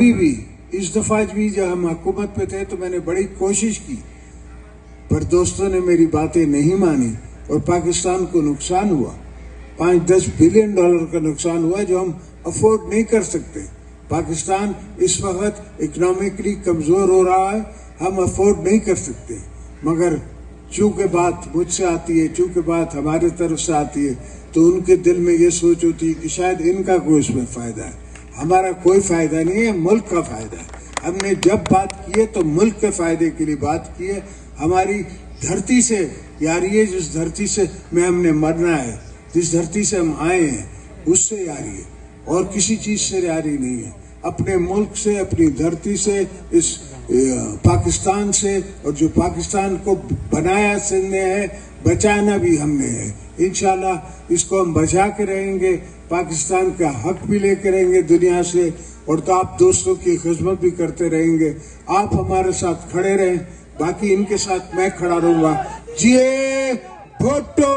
अभी भी इस दफा भी जब हम हुकूमत पे थे तो मैंने बड़ी कोशिश की, पर दोस्तों ने मेरी बातें नहीं मानी और पाकिस्तान को नुकसान हुआ। 5-10 बिलियन डॉलर का नुकसान हुआ जो हम अफोर्ड नहीं कर सकते। पाकिस्तान इस वक्त इकोनॉमिकली कमजोर हो रहा है, हम अफोर्ड नहीं कर सकते। मगर चूंकि बात मुझसे आती है, चूंकि बात हमारे तरफ से आती है, तो उनके दिल में ये सोच होती है कि शायद इनका कोई इसमें फायदा है। हमारा कोई फायदा नहीं है, मुल्क का फायदा है। हमने जब बात की है तो मुल्क के फायदे के लिए बात की है। हमारी धरती से यारी है, जिस धरती से में हमने मरना है, जिस धरती से हम आए हैं, उससे यारी है और किसी चीज से यारी नहीं है। अपने मुल्क से, अपनी धरती से, इस पाकिस्तान से, और जो पाकिस्तान को बनाया हमने है, बचाना भी हमने है। इंशाल्लाह इसको हम बचा के रहेंगे, पाकिस्तान का हक भी लेके रहेंगे दुनिया से, और तो आप दोस्तों की खिदमत भी करते रहेंगे। आप हमारे साथ खड़े रहें, बाकी इनके साथ मैं खड़ा रहूंगा। जिए भुट्टो।